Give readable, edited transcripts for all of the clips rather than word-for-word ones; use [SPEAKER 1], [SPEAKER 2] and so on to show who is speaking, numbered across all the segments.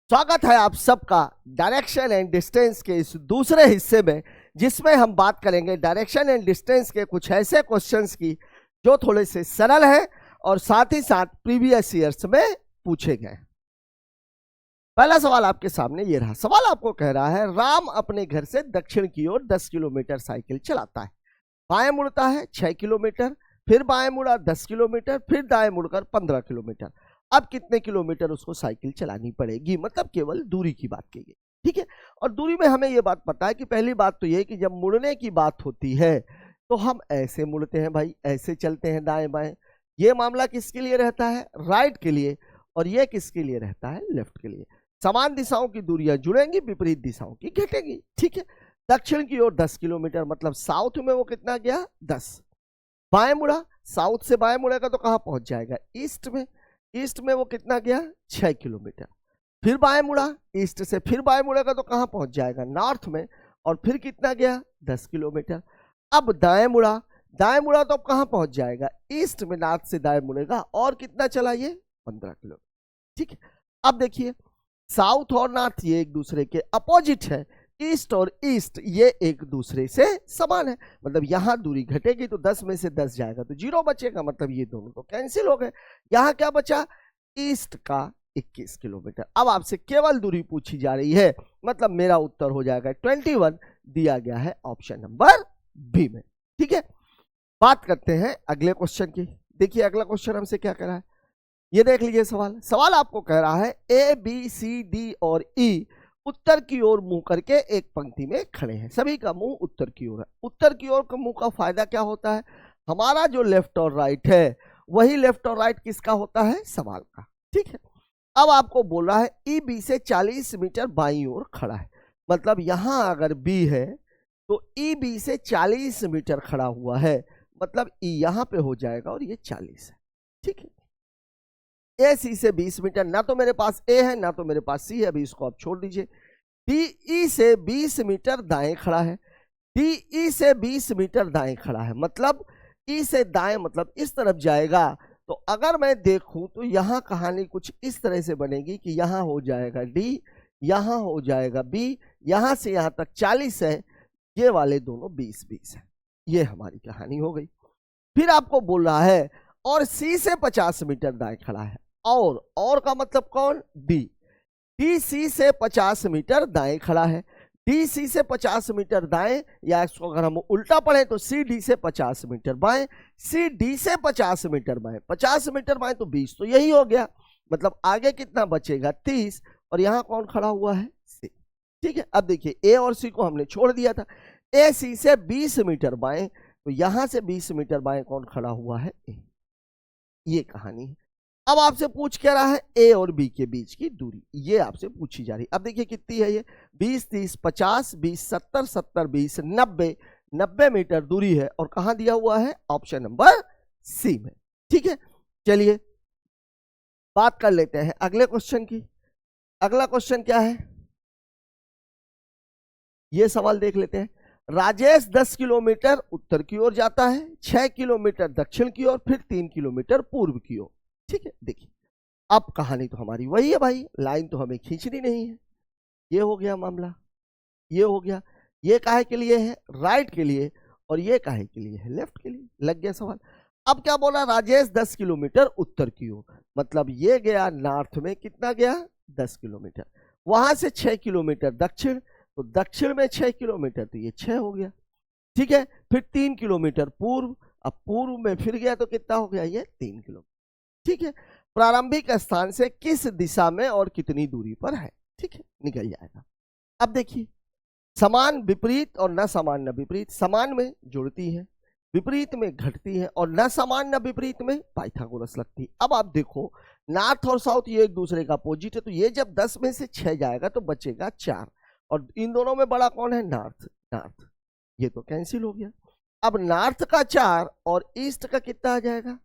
[SPEAKER 1] स्वागत है आप सबका डायरेक्शन एंड डिस्टेंस के इस दूसरे हिस्से में, जिसमें हम बात करेंगे डायरेक्शन एंड डिस्टेंस के कुछ ऐसे क्वेश्चंस की जो थोड़े से सरल हैं और साथ ही साथ प्रीवियस ईयर्स में पूछे गए। पहला सवाल आपके सामने ये रहा। सवाल आपको कह रहा है, राम अपने घर से दक्षिण की ओर 10 किलोमीटर साइकिल चलाता है। बाएं मुड़ता है 6 किलोमीटर, फिर बाएं मुड़ा 10 किलोमीटर, फिर दाएं मुड़कर 15 किलोमीटर। अब कितने किलोमीटर उसको साइकिल चलानी पड़ेगी? मतलब केवल दूरी की बात की गई, ठीक है। और दूरी में हमें यह बात पता है कि पहली बात तो यह कि जब मुड़ने की बात होती है तो हम ऐसे मुड़ते हैं भाई, ऐसे चलते हैं दाएं बाएं। ये मामला किसके लिए रहता है? राइट के लिए। और यह किसके लिए रहता है? लेफ्ट के लिए। समान दिशाओं की दूरियां जुड़ेंगी, विपरीत दिशाओं की घटेंगी, ठीक है। दक्षिण की ओर 10 किलोमीटर मतलब साउथ में वो कितना गया? 10। बाएं मुड़ा, साउथ से बाएं मुड़ेगा तो कहां पहुंच जाएगा? ईस्ट में। ईस्ट में वो कितना गया? 6 किलोमीटर। फिर बाएं मुड़ा, ईस्ट से फिर बाएं मुड़ेगा तो कहां पहुंच जाएगा? नॉर्थ में। और फिर कितना गया? 10 किलोमीटर। अब दाएं मुड़ा, दाएं मुड़ा तो अब कहां पहुंच जाएगा? ईस्ट में। नॉर्थ से दाएं मुड़ेगा और कितना चला? ये 15 किलोमीटर, ठीक है। अब देखिए, साउथ और नॉर्थ ये एक दूसरे के अपोजिट है। ईस्ट और ईस्ट ये एक दूसरे से समान है, मतलब यहां दूरी घटेगी तो 10 में से 10 जाएगा तो 0 बचेगा, मतलब ये दोनों तो कैंसिल हो गए। यहां क्या बचा? ईस्ट का 21 किलोमीटर। अब आपसे केवल दूरी पूछी जा रही है, मतलब मेरा उत्तर हो जाएगा 21, दिया गया है ऑप्शन नंबर बी में, ठीक है। बात करते हैं अगले क्वेश्चन की। देखिए अगला क्वेश्चन हमसे क्या कह रहा है, ये देख लीजिए। सवाल आपको कह रहा है, ए बी सी डी और ई उत्तर की ओर मुंह करके एक पंक्ति में खड़े हैं। सभी का मुंह उत्तर की ओर है। उत्तर की ओर का मुंह का फायदा क्या होता है? हमारा जो लेफ्ट और राइट है वही लेफ्ट और राइट किसका होता है? सवाल का, ठीक है। अब आपको बोल रहा है ई बी से 40 मीटर बाईं ओर खड़ा है, मतलब यहां अगर बी है तो ई बी से 40 मीटर खड़ा हुआ है, मतलब ई यहां पे हो जाएगा और ये 40 है, ठीक है। ए सी से 20 मीटर, ना तो मेरे पास ए है ना तो मेरे पास सी है, अभी इसको आप छोड़ दीजिए। डी ई से 20 मीटर दाएं खड़ा है। डी ई से 20 मीटर दाएं खड़ा है, मतलब ई से दाएं मतलब इस तरफ जाएगा। तो अगर मैं देखूं तो यहां कहानी कुछ इस तरह से बनेगी कि यहां हो जाएगा डी, यहां हो जाएगा बी, यहां से यहां तक 40 है, ये वाले दोनों 20-20 है। ये हमारी कहानी हो गई। फिर आपको बोल रहा है और सी से 50 मीटर दाएं खड़ा है। और का मतलब कौन? डी। डी सी से 50 मीटर दाएं खड़ा है। डी सी से 50 मीटर दाएं, या इसको अगर हम उल्टा पढ़े तो सी डी से 50 मीटर बाएं, सी डी से 50 मीटर बाएं। 50 मीटर बाएं तो 20, तो यही हो गया, मतलब आगे कितना बचेगा? 30। और यहां कौन खड़ा हुआ है? सी, ठीक है। अब देखिए ए और सी को हमने छोड़ दिया था। ए सी से 20 मीटर बाएं, तो यहां से 20 मीटर बाएं कौन खड़ा हुआ है? ए। ये कहानी है। अब आपसे पूछ क्या रहा है? ए और बी के बीच की दूरी, ये आपसे पूछी जा रही। अब देखिए कितनी है ये? 20, 30, 50, 20, 70, 70, 20, 90, 90 मीटर दूरी है। और कहां दिया हुआ है? ऑप्शन नंबर सी में, ठीक है। चलिए बात कर लेते हैं अगले क्वेश्चन की। अगला क्वेश्चन क्या है, ये सवाल देख लेते हैं। राजेश 10 किलोमीटर उत्तर की ओर जाता है, 6 किलोमीटर दक्षिण की ओर, फिर 3 किलोमीटर पूर्व की ओर, ठीक है। देखिए अब कहानी तो हमारी वही है भाई, लाइन तो हमें खींचनी नहीं है। ये हो गया मामला, ये हो गया। ये काहे के लिए है? राइट के लिए। और ये काहे के लिए है? लेफ्ट के लिए। लग गया सवाल। अब क्या बोला? राजेश 10 किलोमीटर उत्तर की ओर, मतलब ये गया नॉर्थ में, कितना गया? 10 किलोमीटर। वहां से 6 किलोमीटर दक्षिण, तो दक्षिण में 6 किलोमीटर, तो ये 6 हो गया, ठीक है। फिर 3 किलोमीटर पूर्व, अब पूर्व में फिर गया तो कितना हो गया? ये 3 किलोमीटर, ठीक है। प्रारंभिक स्थान से किस दिशा में और कितनी दूरी पर है, ठीक है, निकल जाएगा। अब देखिए, समान विपरीत और न समान न विपरीत, समान में जुड़ती है, विपरीत में घटती है, और न समान न विपरीत में पाइथागोरस लगती है। अब आप देखो, नॉर्थ और साउथ ये एक दूसरे का अपोजिट है, तो ये जब 10 में से 6 जाएगा तो बचेगा 4, और इन दोनों में बड़ा कौन है? नॉर्थ। नॉर्थ, ये तो कैंसिल हो गया। अब नॉर्थ का 4 और ईस्ट का कितना आ जाएगा?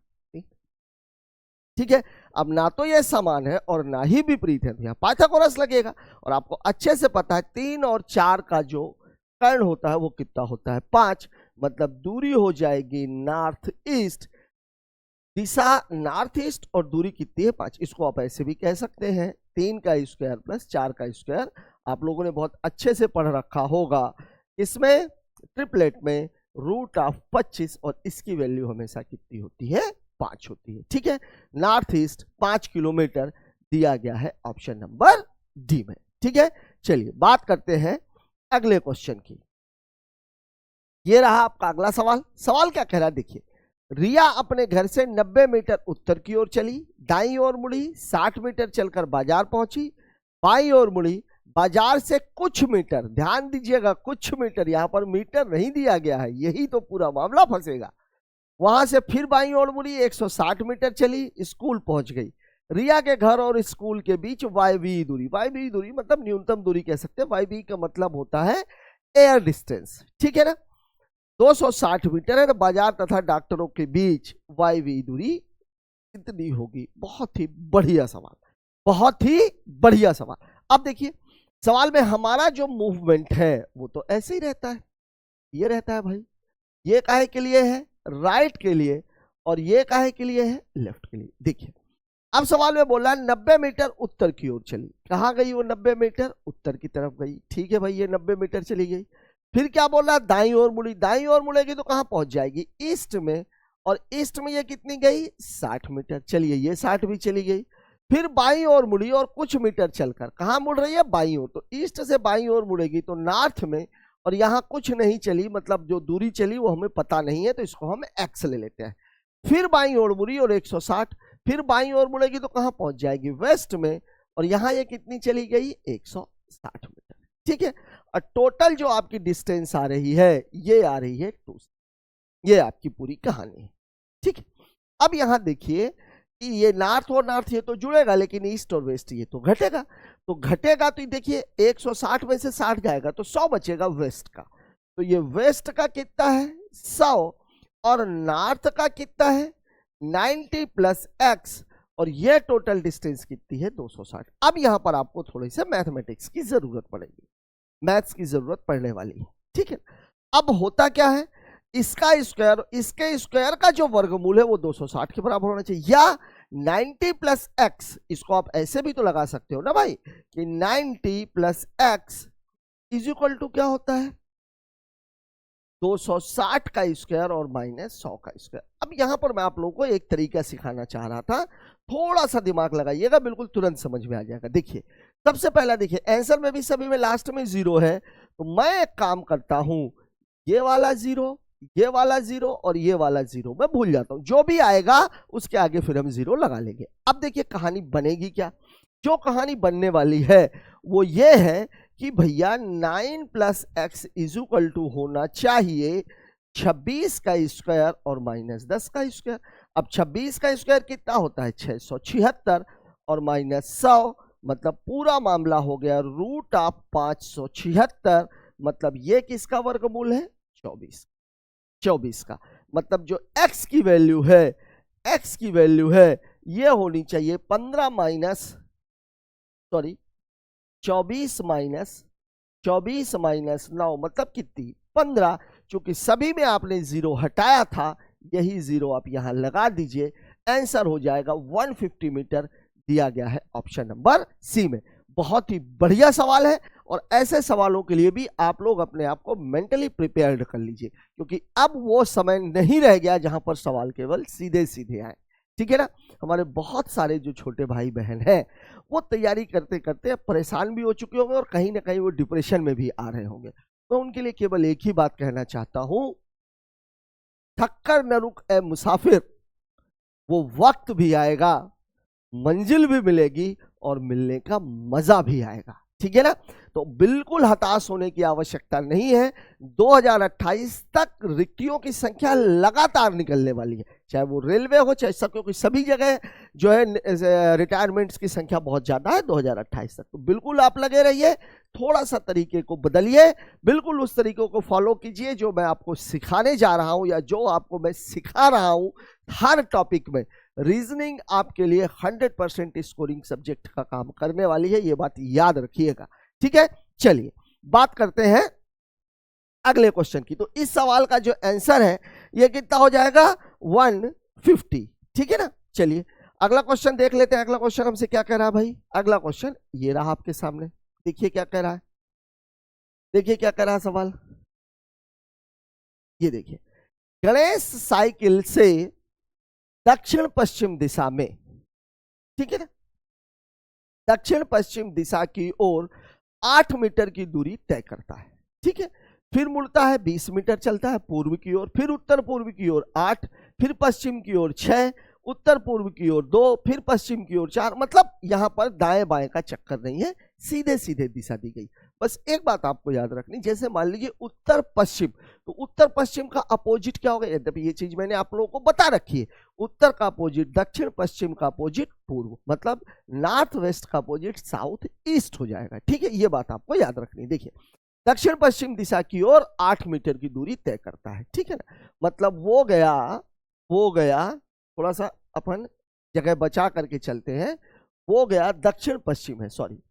[SPEAKER 1] ठीक है। अब ना तो ये समान है और ना ही विपरीत है, तो यहाँ पाइथागोरस लगेगा। और आपको अच्छे से पता है 3 और 4 का जो कर्ण होता है वो कितना होता है? 5, मतलब दूरी हो जाएगी नॉर्थ ईस्ट, दिशा नॉर्थ ईस्ट, और दूरी कितनी है? 5। इसको आप ऐसे भी कह सकते हैं 3 का स्क्वायर प्लस 4 का स्क्वायर आप लोगों ने बहुत अच्छे से पढ़ रखा होगा। इसमें ट्रिपलेट में √25 और इसकी वैल्यू हमेशा कितनी होती है? 5 होती है। ठीक है, नॉर्थ ईस्ट 5 किलोमीटर दिया गया है ऑप्शन नंबर डी में। ठीक है, चलिए बात करते हैं अगले क्वेश्चन की। ये रहा आपका अगला सवाल। सवाल क्या कह रहा है देखिए, रिया अपने घर से 90 मीटर उत्तर की ओर चली, दाईं ओर मुड़ी, 60 मीटर चलकर बाजार पहुंची, बाईं ओर मुड़ी, बाजार से कुछ मीटर, ध्यान दीजिएगा कुछ मीटर, यहां पर मीटर नहीं दिया गया है, यही तो पूरा मामला फंसेगा। वहां से फिर बाईं ओर मुड़ी, 160 मीटर चली, स्कूल पहुंच गई। रिया के घर और स्कूल के बीच वायवीय दूरी, वायवीय दूरी मतलब न्यूनतम दूरी कह सकते हैं, वायवीय का मतलब होता है एयर डिस्टेंस। ठीक है ना, 260 मीटर है। तो बाजार तथा डॉक्टरों के बीच वायवीय दूरी कितनी होगी? बहुत ही बढ़िया सवाल, बहुत ही बढ़िया सवाल। अब देखिए सवाल में हमारा जो मूवमेंट है वो तो ऐसे ही रहता है, ये रहता है भाई। ये काहे के लिए है? राइट के लिए, और ये काहे के लिए है? लेफ्ट के लिए। देखिए अब सवाल में बोला 90 मीटर उत्तर की ओर चली। कहाँ गई वो 90 मीटर? उत्तर की तरफ गई। ठीक है भाई, ये 90 मीटर चली गई। फिर क्या बोला? दाईं ओर मुड़ी। दाईं ओर मुड़ेगी तो कहाँ पहुंच जाएगी? ईस्ट में, और ईस्ट में ये कितनी गई? 60 मीटर। चलिए ये 60 भी चली गई। फिर बाईं ओर मुड़ी और कुछ मीटर चलकर कहाँ मुड़ रही है? बाईं ओर। तो ईस्ट से बाईं ओर मुड़ेगी तो नॉर्थ में, और यहाँ कुछ नहीं चली, मतलब जो दूरी चली वो हमें पता नहीं है, तो इसको हम एक्स ले लेते हैं। फिर बाईं ओर मुड़ी और 160, फिर बाईं ओर मुड़ेगी तो कहाँ पहुंच जाएगी? वेस्ट में, और यहाँ ये कितनी चली गई? 160 मीटर। ठीक है, और टोटल जो आपकी डिस्टेंस आ रही है ये आ रही है 2। ये आपकी पूरी कहानी है। ठीक है, अब यहाँ देखिए कि ये नॉर्थ और नॉर्थ ये तो जुड़ेगा, लेकिन ईस्ट और वेस्ट ये तो घटेगा। तो घटेगा तो देखिए 160 में से 60 जाएगा तो 100 बचेगा वेस्ट का। तो ये वेस्ट का कितना है? 100, और नॉर्थ का कितना है? 90 प्लस एक्स, और ये टोटल डिस्टेंस कितनी है? 260। अब यहां पर आपको थोड़ी सी मैथमेटिक्स की जरूरत पड़ेगी, मैथ्स की जरूरत पड़ने वाली है। ठीक है, अब होता क्या है, इसका स्क्वायर, इसके स्क्वायर का जो वर्गमूल है वो 260 के बराबर होना चाहिए, या 90 प्लस एक्स, इसको आप ऐसे भी तो लगा सकते हो ना भाई कि 90 plus x is equal to क्या होता है? 260 का स्क्वायर और माइनस 100 का स्क्वायर। अब यहां पर मैं आप लोगों को एक तरीका सिखाना चाह रहा था, थोड़ा सा दिमाग लगाइएगा, बिल्कुल तुरंत समझ में आ जाएगा। देखिए सबसे पहला देखिए आंसर में भी सभी में लास्ट में 0 है, तो मैं एक काम करता हूं, ये वाला 0, ये वाला 0 और ये वाला 0 मैं भूल जाता हूं, जो भी आएगा उसके आगे फिर हम 0 लगा लेंगे। अब देखिए कहानी बनेगी क्या? जो कहानी बनने वाली है वो ये है कि भैया 9 plus x is equal to होना चाहिए 26 का स्क्वायर और माइनस 10 का स्क्वायर। अब 26 का स्क्वायर कितना होता है? 676, और माइनस 100 मतलब पूरा मामला हो गया √576। मतलब ये किसका वर्गमूल है? 24 का। मतलब जो x की वैल्यू है, x की वैल्यू है ये होनी चाहिए 24 माइनस 9 मतलब कितनी? 15। चूंकि सभी में आपने 0 हटाया था, यही 0 आप यहां लगा दीजिए, आंसर हो जाएगा 150 मीटर दिया गया है ऑप्शन नंबर सी में। बहुत ही बढ़िया सवाल है, और ऐसे सवालों के लिए भी आप लोग अपने आप को मेंटली प्रिपेयर्ड कर लीजिए, क्योंकि अब वो समय नहीं रह गया जहां पर सवाल केवल सीधे सीधे आए। ठीक है ना, हमारे बहुत सारे जो छोटे भाई बहन हैं वो तैयारी करते करते परेशान भी हो चुके होंगे, और कहीं ना कहीं वो डिप्रेशन में भी आ रहे होंगे। तो उनके लिए केवल एक ही बात कहना चाहता हूं, थक्कर न रुक ए मुसाफिर, वो वक्त भी आएगा, मंजिल भी मिलेगी, और मिलने का मजा भी आएगा। ठीक है ना, तो बिल्कुल हताश होने की आवश्यकता नहीं है। 2028 तक रिक्तियों की संख्या लगातार निकलने वाली है, चाहे वो रेलवे हो चाहे सब, क्योंकि सभी जगह जो है रिटायरमेंट्स की संख्या बहुत ज्यादा है 2028 तक। तो बिल्कुल आप लगे रहिए, थोड़ा सा तरीके को बदलिए, बिल्कुल उस तरीकों को फॉलो कीजिए जो मैं आपको सिखाने जा रहा हूं, या जो आपको मैं सिखा रहा हूं हर टॉपिक में। रीजनिंग आपके लिए 100% स्कोरिंग सब्जेक्ट का काम करने वाली है, ये बात याद रखिएगा। ठीक है, चलिए बात करते हैं अगले क्वेश्चन की। तो इस सवाल का जो आंसर है ये कितना हो जाएगा? 150। ठीक है ना, चलिए अगला क्वेश्चन देख लेते हैं। अगला क्वेश्चन हमसे क्या कह रहा है भाई? अगला क्वेश्चन ये रहा आपके सामने, देखिए क्या कह रहा है, देखिए क्या कह रहा है सवाल, ये देखिए, गणेश साइकिल से दक्षिण पश्चिम दिशा में, ठीक है ना, दक्षिण पश्चिम दिशा की ओर 8 मीटर की दूरी तय करता है, ठीक है, फिर मुड़ता है 20 मीटर, चलता है पूर्व की ओर, फिर उत्तर पूर्व की ओर 8, फिर पश्चिम की ओर 6, उत्तर पूर्व की ओर 2, फिर पश्चिम की ओर 4। मतलब यहां पर दाएं बाएं का चक्कर नहीं है, सीधे सीधे दिशा दी गई। बस एक बात आपको याद रखनी, जैसे मान लीजिए उत्तर पश्चिम, तो उत्तर पश्चिम का अपोजिट क्या होगा? यद्यपि ये चीज मैंने आप लोगों को बता रखी है, उत्तर का अपोजिट दक्षिण, पश्चिम का अपोजिट पूर्व, मतलब नॉर्थ वेस्ट का अपोजिट साउथ ईस्ट हो जाएगा, ठीक है, ये बात आपको याद रखनी। देखिए, दक्षिण पश्चिम दिशा की ओर 8 मीटर की दूरी तय करता है, ठीक है ना, मतलब वो गया, थोड़ा सा अपन जगह बचा करके चलते हैं, वो गया दक्षिण पश्चिम है, सॉरी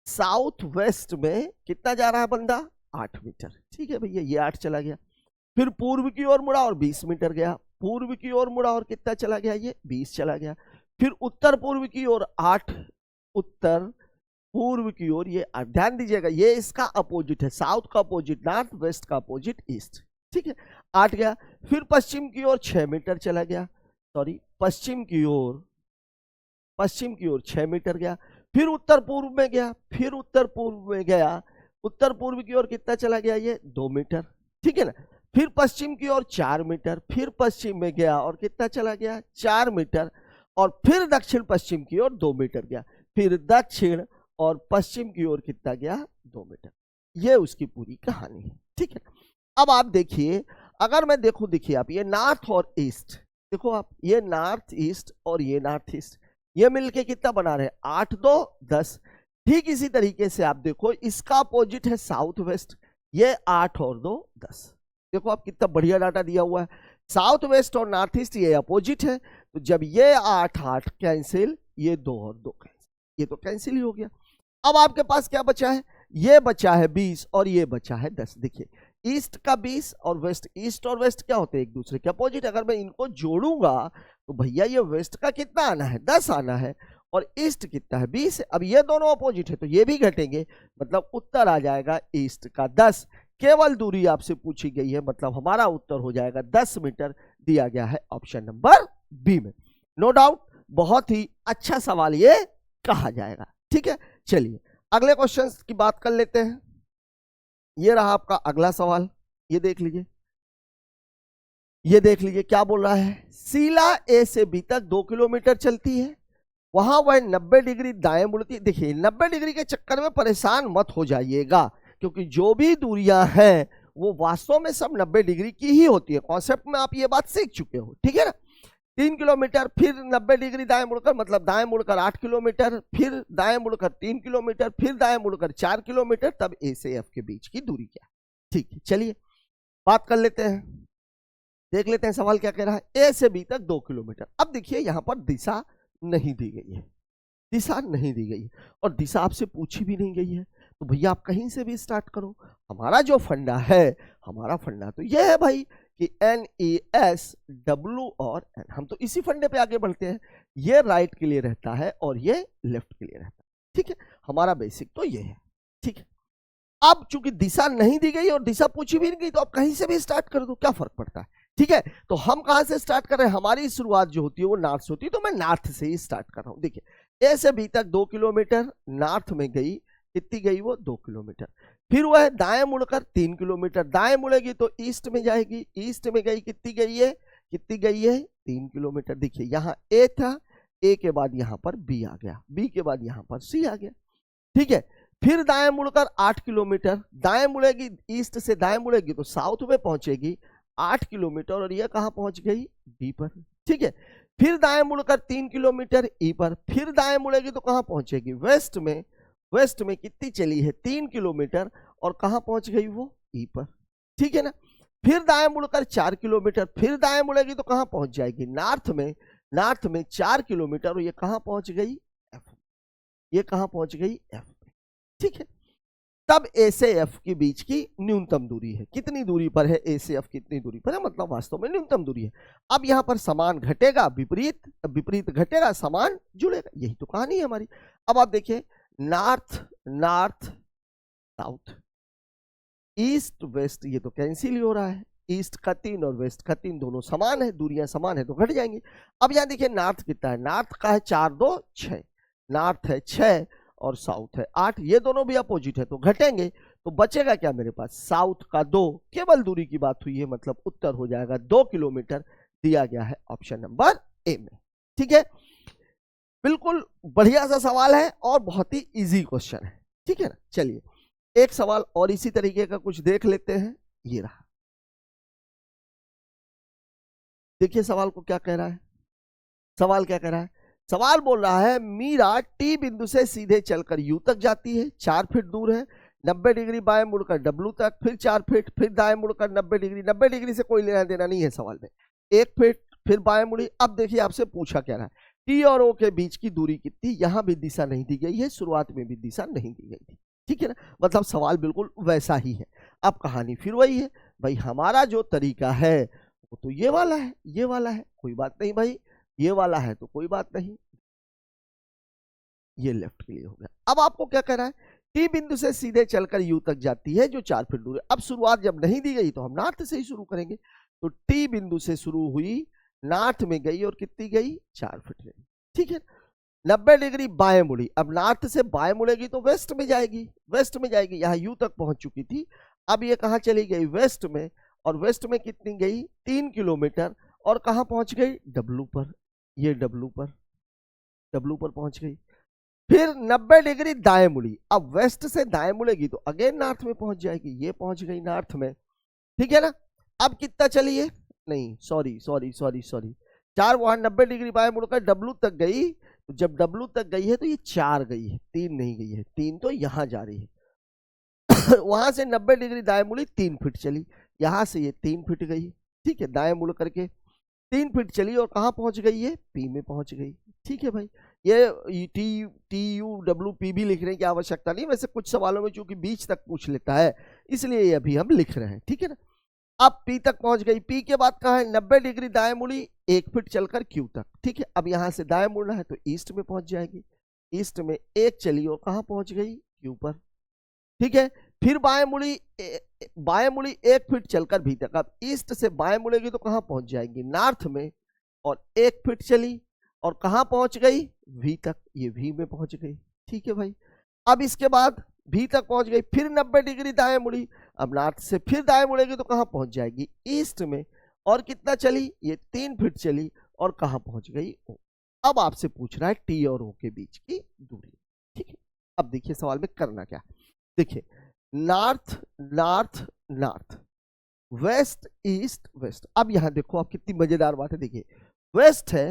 [SPEAKER 1] साउथ वेस्ट में कितना जा रहा है बंदा? 8 मीटर, ठीक है भैया, ये 8 चला गया, फिर पूर्व की ओर मुड़ा और 20 मीटर गया, पूर्व की ओर मुड़ा और कितना चला गया? ये 20 चला गया, फिर उत्तर पूर्व की ओर 8, उत्तर पूर्व की ओर ये, ध्यान दीजिएगा ये इसका अपोजिट है, साउथ का अपोजिट नॉर्थ, वेस्ट का अपोजिट ईस्ट, ठीक है, 8 गया, फिर पश्चिम की ओर 6 मीटर चला गया, सॉरी पश्चिम की ओर 6 मीटर गया, फिर उत्तर पूर्व में गया, फिर उत्तर पूर्व में गया, उत्तर पूर्व की ओर कितना चला गया? ये 2 मीटर, ठीक है ना, फिर पश्चिम की ओर 4 मीटर, फिर पश्चिम में गया और कितना चला गया? 4 मीटर, और फिर दक्षिण पश्चिम की ओर 2 मीटर गया, फिर दक्षिण और पश्चिम की ओर कितना गया? 2 मीटर। ये उसकी पूरी कहानी है, ठीक है। अब आप देखिए, अगर मैं देखूं, देखिए आप, ये नॉर्थ और ईस्ट, देखो आप, ये नॉर्थ ईस्ट और ये नॉर्थ ईस्ट, ये मिलके कितना बना रहे? 8 2 10। ठीक इसी तरीके से आप देखो, इसका अपोजिट है साउथ वेस्ट, ये 8 और 2 10। देखो आप, कितना बढ़िया डाटा दिया हुआ है। साउथ वेस्ट और नॉर्थ ईस्ट ये अपोजिट है, तो जब ये 8 8 कैंसिल, ये 2 और 2 कैंसिल, ये तो कैंसिल ही हो गया। अब आपके पास क्या बचा है? ये बचा है 20 और ये बचा है 10। देखिए, ईस्ट का 20 और वेस्ट, ईस्ट और वेस्ट क्या होते हैं? एक दूसरे के अपोजिट। अगर मैं इनको जोड़ूंगा तो भैया ये वेस्ट का कितना आना है? 10 आना है, और ईस्ट कितना है? 20 है। अब ये दोनों अपोजिट है तो ये भी घटेंगे, मतलब उत्तर आ जाएगा ईस्ट का 10। केवल दूरी आपसे पूछी गई है, मतलब हमारा उत्तर हो जाएगा 10 मीटर, दिया गया है ऑप्शन नंबर बी में। नो डाउट, बहुत ही अच्छा सवाल ये कहा जाएगा, ठीक है। चलिए अगले क्वेश्चन की बात कर लेते हैं। ये रहा आपका अगला सवाल, ये देख लीजिए, ये देख लीजिए क्या बोल रहा है। शीला ए से बी तक 2 किलोमीटर चलती है, वहां वह 90 डिग्री दाएं मुड़ती है। देखिए 90 डिग्री के चक्कर में परेशान मत हो जाइएगा, क्योंकि जो भी दूरियां हैं वो वास्तव में सब 90 डिग्री की ही होती है। कॉन्सेप्ट में आप ये बात सीख चुके हो, ठीक है ना। 3 किलोमीटर, फिर 90 डिग्री दाएं मुड़कर, मतलब दाएं मुड़कर 8 किलोमीटर, फिर दाएं मुड़कर 3 किलोमीटर, फिर दाएं मुड़कर 4 किलोमीटर, तब ए से एफ के बीच की दूरी क्या है। ठीक है, चलिए बात कर लेते हैं, देख लेते हैं सवाल क्या कह रहा है। ए से बी तक 2 किलोमीटर। अब देखिए यहां पर दिशा नहीं दी गई है, दिशा नहीं दी गई है, और दिशा आपसे पूछी भी नहीं गई है, तो भैया आप कहीं से भी स्टार्ट करो। हमारा जो फंडा है, हमारा फंडा तो यह है भाई कि एन ई एस डब्ल्यू और एन, हम तो इसी फंडे पे आगे बढ़ते हैं। ये राइट के लिए रहता है और ये लेफ्ट के लिए रहता है, ठीक है। हमारा बेसिक तो ये है, ठीक है। अब चूंकि दिशा नहीं दी गई और दिशा पूछी भी नहीं गई, तो आप कहीं से भी स्टार्ट कर दो, क्या फर्क पड़ता है, ठीक है। तो हम कहां से स्टार्ट कर रहे हैं? हमारी शुरुआत जो होती है वो नॉर्थ से होती है, तो मैं नॉर्थ से ही स्टार्ट कर रहा हूं। देखिए ए से बी तक 2 किलोमीटर, नॉर्थ में गई, कितनी गई वो? 2 किलोमीटर। फिर वह दाएं मुड़कर 3 किलोमीटर, दाएं मुड़ेगी तो ईस्ट में जाएगी, ईस्ट में गई, कितनी गई है? कितनी गई है? 3 किलोमीटर। देखिए यहाँ ए था, ए के बाद यहाँ पर बी आ गया, बी के बाद यहाँ पर सी आ गया, ठीक है। फिर दाएं मुड़कर 8 किलोमीटर, दाएं मुड़ेगी, ईस्ट से दाएं मुड़ेगी तो साउथ में पहुंचेगी 8 किलोमीटर, और यह कहां पहुंच गई? डी पर, ठीक है। फिर दाएं मुड़कर 3 किलोमीटर ई पर, फिर दाएं मुड़ेगी तो कहां पहुंचेगी? वेस्ट में, वेस्ट में कितनी चली है? 3 किलोमीटर, और कहां पहुंच गई वो? ई पर, ठीक है ना। फिर दाएं मुड़कर 4 किलोमीटर, फिर दाएं मुड़ेगी तो कहां पहुंच जाएगी? नॉर्थ में, नॉर्थ में 4 किलोमीटर, और ये कहां पहुंच गई? एफ, ये कहां पहुंच गई? एफ, ठीक है। तब ए से एफ के बीच की न्यूनतम दूरी है। कितनी दूरी पर है ए से एफ, कितनी दूरी पर है, मतलब वास्तव में न्यूनतम दूरी है। अब यहां पर समान घटेगा, विपरीत, विपरीत घटेगा, समान जुड़ेगा, यही तो कहानी है हमारी। अब आप देखिए, north north south, east west, ये तो कैंसिल ही हो रहा है। ईस्ट का 3 और वेस्ट का 3 दोनों समान है, दूरियां समान है तो घट जाएंगी। अब यहां देखिए नॉर्थ कितना है, नॉर्थ का है 4 2 6, नॉर्थ है 6 और साउथ है 8, ये दोनों भी अपोजिट है तो घटेंगे। तो बचेगा क्या मेरे पास, साउथ का 2, केवल दूरी की बात हुई है, मतलब उत्तर हो जाएगा 2 किलोमीटर, दिया गया है ऑप्शन नंबर ए में। ठीक है, बिल्कुल बढ़िया सा सवाल है और बहुत ही इजी क्वेश्चन है। ठीक है ना, चलिए एक सवाल और इसी तरीके का कुछ देख लेते हैं। ये रहा, देखिए सवाल को क्या कह रहा है। सवाल क्या कह रहा है, सवाल बोल रहा है मीरा टी बिंदु से सीधे चलकर यू तक जाती है, 4 फीट दूर है, 90 डिग्री बाएं मुड़कर डब्लू तक, फिर 4 फीट, फिर दाएं मुड़कर 90 डिग्री, 90 डिग्री से कोई लेना देना नहीं है सवाल में, 1 फीट, फिर बाएं मुड़ी। अब देखिए आपसे पूछा क्या रहा है, टी और ओ के बीच की दूरी कितनी, यहां भी दिशा नहीं दी गई है, शुरुआत में भी दिशा नहीं दी गई थी। ठीक है ना, मतलब सवाल बिल्कुल वैसा ही है। अब कहानी फिर वही है, भाई हमारा जो तरीका है वो तो ये वाला है, ये वाला है, कोई बात नहीं भाई, ये वाला है तो कोई बात नहीं, ये लेफ्ट के लिए हो गया। अब आपको क्या कह रहा है, टी बिंदु से सीधे चलकर यू तक जाती है जो 4 फीट दूर है। अब शुरुआत जब नहीं दी गई तो हम नॉर्थ से ही शुरू करेंगे, तो टी बिंदु से शुरू हुई, नॉर्थ में गई और कितनी गई, 4 फीट गई। ठीक है, 90 डिग्री बाएं मुड़ी, अब नॉर्थ से बाएं मुड़ेगी तो वेस्ट में जाएगी, वेस्ट में जाएगी, यहाँ यू तक पहुंच चुकी थी, अब ये कहां चली गई, वेस्ट में, और वेस्ट में कितनी गई, 3 किलोमीटर, और कहां पहुंच गई, डब्लू पर, ये डब्लू पर पहुंच गई। फिर 90 डिग्री दाएं मुड़ी, अब वेस्ट से दाएं मुड़ेगी तो अगेन नॉर्थ में पहुंच जाएगी, ये पहुंच गई नॉर्थ में। ठीक है ना, अब कितना चली है, नहीं सॉरी 4, वहां 90 डिग्री बाएं मुड़कर डब्लू तक गई, तो जब डब्लू तक गई है तो ये 4 गई है, 3 नहीं गई है, 3 तो यहां जा रही है। वहां से 90 डिग्री दाएं मुड़ी, 3 फीट चली, यहां से ये 3 फीट गई। ठीक है, दाएं मुड़ करके 3 फीट चली और कहां पहुंच गई है, पी में पहुंच गई। ठीक है भाई, ये टी यू डब्ल्यू पी भी लिखने की आवश्यकता नहीं, वैसे कुछ सवालों में चूंकि बीच तक पूछ लेता है इसलिए ये अभी हम लिख रहे हैं। ठीक है ना, अब पी तक पहुंच गई, पी के बाद कहा है 90 डिग्री दाएं मुड़ी, 1 फीट चलकर क्यू तक। ठीक है, अब यहां से दाएं मुड़ना है तो ईस्ट में पहुंच जाएगी, ईस्ट में 1 चली और कहां पहुंच गई, क्यू पर। ठीक है, फिर बाएं मुड़ी 1 फीट चलकर भी तक, अब ईस्ट से बाएं मुड़ेगी तो कहां पहुंच जाएगी, नॉर्थ में, और 1 फीट चली और कहां पहुंच गई, वी तक, ये वी में पहुंच गई। ठीक है भाई, अब इसके बाद भी तक पहुंच गई, फिर 90 डिग्री दाएं मुड़ी, अब नॉर्थ से फिर दाएं मुड़ेगी तो कहां पहुंच जाएगी, ईस्ट में, और कितना चली, ये 3 फीट चली और कहां पहुंच गई, ओ। अब आपसे पूछ रहा है टी और ओ के बीच की दूरी। ठीक है, अब देखिए सवाल में करना क्या, देखिए north north north, west east west. अब यहां देखो आप कितनी मजेदार बात है, देखिए वेस्ट है,